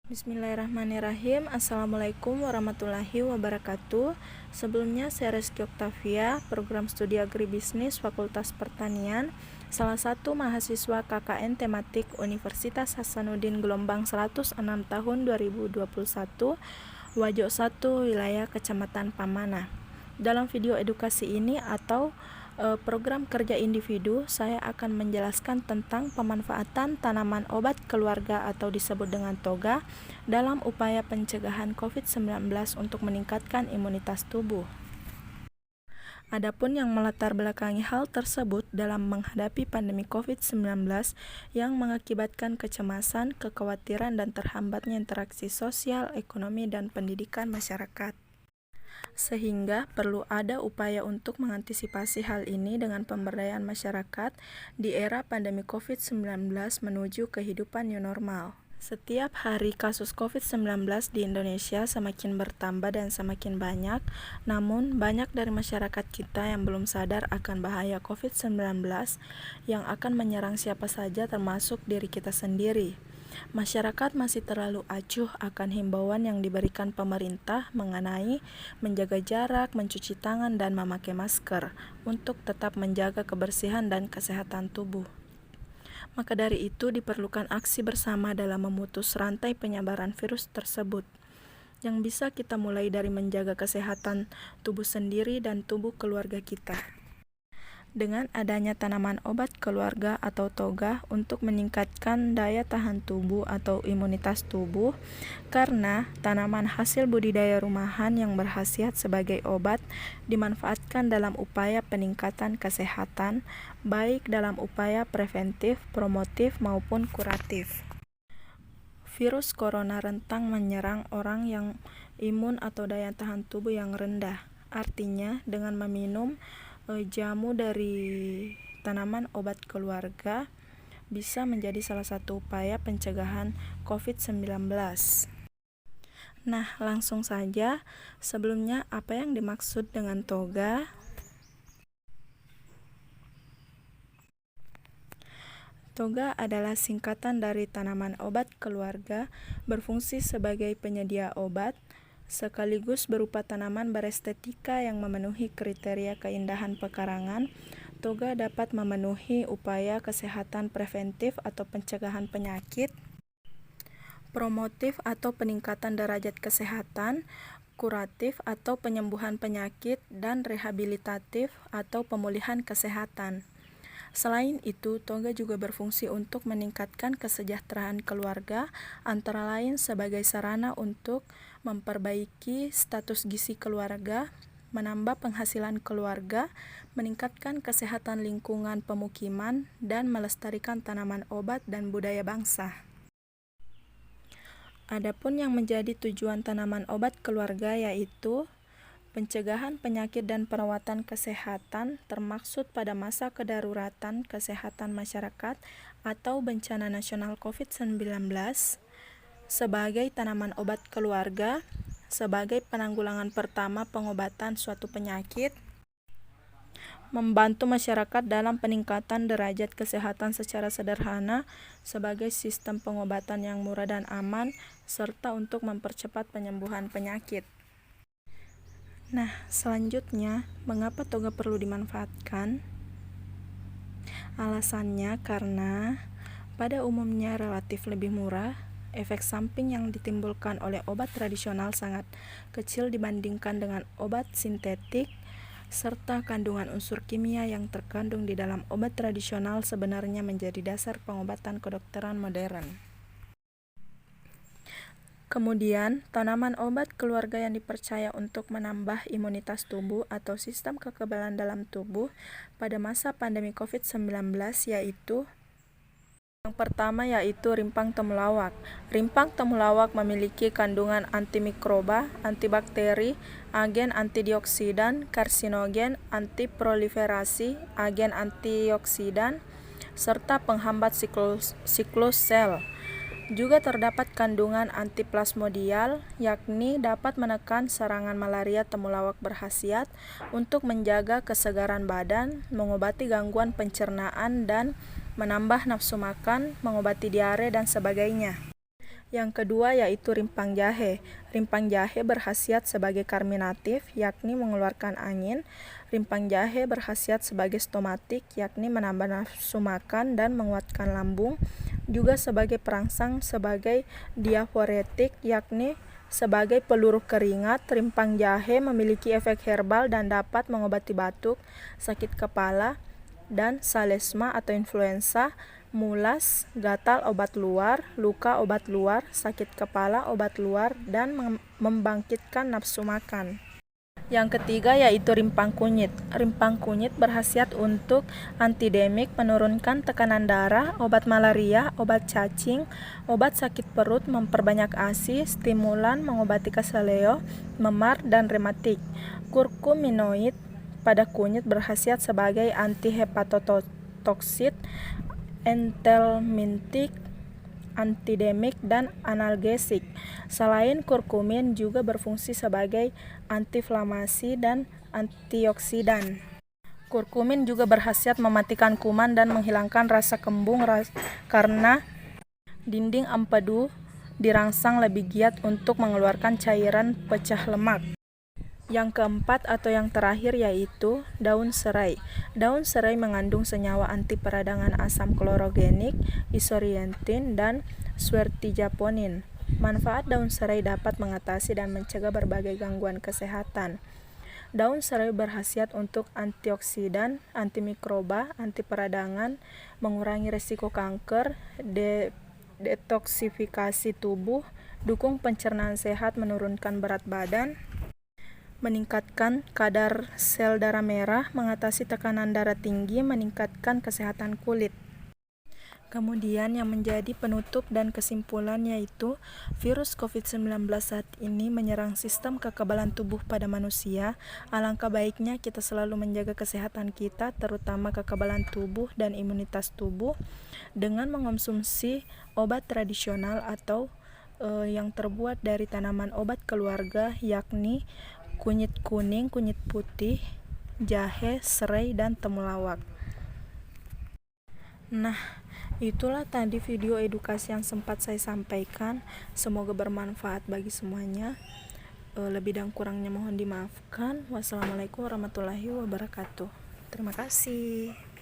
Bismillahirrahmanirrahim. Assalamualaikum warahmatullahi wabarakatuh. Sebelumnya saya Reski Oktavia, program studi agribisnis Fakultas Pertanian, salah satu mahasiswa KKN tematik Universitas Hasanuddin gelombang 106 tahun 2021, Wajo 1, wilayah Kecamatan Pamana. Dalam video edukasi ini atau program kerja individu, saya akan menjelaskan tentang pemanfaatan tanaman obat keluarga atau disebut dengan toga dalam upaya pencegahan COVID-19 untuk meningkatkan imunitas tubuh. Adapun yang melatar belakangi hal tersebut dalam menghadapi pandemi COVID-19 yang mengakibatkan kecemasan, kekhawatiran, dan terhambatnya interaksi sosial, ekonomi, dan pendidikan masyarakat. Sehingga perlu ada upaya untuk mengantisipasi hal ini dengan pemberdayaan masyarakat di era pandemi COVID-19 menuju kehidupan new normal. Setiap hari kasus COVID-19 di Indonesia semakin bertambah dan semakin banyak, namun banyak dari masyarakat kita yang belum sadar akan bahaya COVID-19 yang akan menyerang siapa saja termasuk diri kita sendiri. Masyarakat masih terlalu acuh akan himbauan yang diberikan pemerintah mengenai menjaga jarak, mencuci tangan, dan memakai masker untuk tetap menjaga kebersihan dan kesehatan tubuh. Maka dari itu diperlukan aksi bersama dalam memutus rantai penyebaran virus tersebut, yang bisa kita mulai dari menjaga kesehatan tubuh sendiri dan tubuh keluarga kita. Dengan adanya tanaman obat keluarga atau toga untuk meningkatkan daya tahan tubuh atau imunitas tubuh, karena tanaman hasil budidaya rumahan yang berkhasiat sebagai obat dimanfaatkan dalam upaya peningkatan kesehatan, baik dalam upaya preventif, promotif, maupun kuratif. Virus corona rentan menyerang orang yang imun atau daya tahan tubuh yang rendah. Artinya, dengan meminum jamu dari tanaman obat keluarga bisa menjadi salah satu upaya pencegahan COVID-19. Nah, langsung saja. Sebelumnya, apa yang dimaksud dengan toga? Toga adalah singkatan dari tanaman obat keluarga, berfungsi sebagai penyedia obat, sekaligus berupa tanaman berestetika yang memenuhi kriteria keindahan pekarangan. Toga dapat memenuhi upaya kesehatan preventif atau pencegahan penyakit, promotif atau peningkatan derajat kesehatan, kuratif atau penyembuhan penyakit, dan rehabilitatif atau pemulihan kesehatan. Selain itu, toga juga berfungsi untuk meningkatkan kesejahteraan keluarga, antara lain sebagai sarana untuk memperbaiki status gizi keluarga, menambah penghasilan keluarga, meningkatkan kesehatan lingkungan pemukiman, dan melestarikan tanaman obat dan budaya bangsa. Adapun yang menjadi tujuan tanaman obat keluarga yaitu pencegahan penyakit dan perawatan kesehatan termaksud pada masa kedaruratan kesehatan masyarakat atau bencana nasional COVID-19, sebagai tanaman obat keluarga, sebagai penanggulangan pertama pengobatan suatu penyakit, membantu masyarakat dalam peningkatan derajat kesehatan secara sederhana sebagai sistem pengobatan yang murah dan aman, serta untuk mempercepat penyembuhan penyakit. Nah, selanjutnya, mengapa toga perlu dimanfaatkan? Alasannya karena pada umumnya relatif lebih murah, efek samping yang ditimbulkan oleh obat tradisional sangat kecil dibandingkan dengan obat sintetik, serta kandungan unsur kimia yang terkandung di dalam obat tradisional sebenarnya menjadi dasar pengobatan kedokteran modern. Kemudian, tanaman obat keluarga yang dipercaya untuk menambah imunitas tubuh atau sistem kekebalan dalam tubuh pada masa pandemi COVID-19 yaitu yang pertama yaitu rimpang temulawak. Rimpang temulawak memiliki kandungan antimikroba, antibakteri, agen antidioksidan, karsinogen, antiproliferasi, agen antioksidan, serta penghambat siklus sel. Juga terdapat kandungan antiplasmodial, yakni dapat menekan serangan malaria. Temulawak berkhasiat untuk menjaga kesegaran badan, mengobati gangguan pencernaan, dan menambah nafsu makan, mengobati diare, dan sebagainya. Yang kedua yaitu rimpang jahe. Rimpang jahe berkhasiat sebagai karminatif, yakni mengeluarkan angin. Rimpang jahe berkhasiat sebagai stomatik, yakni menambah nafsu makan dan menguatkan lambung. Juga sebagai perangsang, sebagai diaforetik, yakni sebagai peluru keringat. Rimpang jahe memiliki efek herbal dan dapat mengobati batuk, sakit kepala, dan salesma atau influenza, mulas, gatal obat luar, luka obat luar, sakit kepala obat luar, dan membangkitkan nafsu makan. Yang ketiga yaitu rimpang kunyit. Rimpang kunyit berkhasiat untuk antidemik, menurunkan tekanan darah, obat malaria, obat cacing, obat sakit perut, memperbanyak ASI, stimulan, mengobati keseleo, memar, dan rematik. Kurkuminoid pada kunyit berkhasiat sebagai antihepatotoksit, entelmintik, antidemik, dan analgesik. Selain kurkumin juga berfungsi sebagai antiinflamasi dan antioksidan. Kurkumin juga berkhasiat mematikan kuman dan menghilangkan rasa kembung karena dinding empedu dirangsang lebih giat untuk mengeluarkan cairan pecah lemak. Yang keempat atau yang terakhir yaitu daun serai. Daun serai mengandung senyawa anti peradangan asam klorogenik, isorientin, dan swertijaponin. Manfaat daun serai dapat mengatasi dan mencegah berbagai gangguan kesehatan. Daun serai berkhasiat untuk antioksidan, antimikroba, anti peradangan, mengurangi risiko kanker, detoksifikasi tubuh, dukung pencernaan sehat, menurunkan berat badan, meningkatkan kadar sel darah merah, mengatasi tekanan darah tinggi, meningkatkan kesehatan kulit. Kemudian yang menjadi penutup dan kesimpulan yaitu virus COVID-19 saat ini menyerang sistem kekebalan tubuh pada manusia. Alangkah baiknya kita selalu menjaga kesehatan kita, terutama kekebalan tubuh dan imunitas tubuh, dengan mengonsumsi obat tradisional atau yang terbuat dari tanaman obat keluarga, yakni kunyit kuning, kunyit putih, jahe, serai, dan temulawak. Nah, itulah tadi video edukasi yang sempat saya sampaikan. Semoga bermanfaat bagi semuanya. Lebih dan kurangnya mohon dimaafkan. Wassalamualaikum warahmatullahi wabarakatuh. Terima kasih.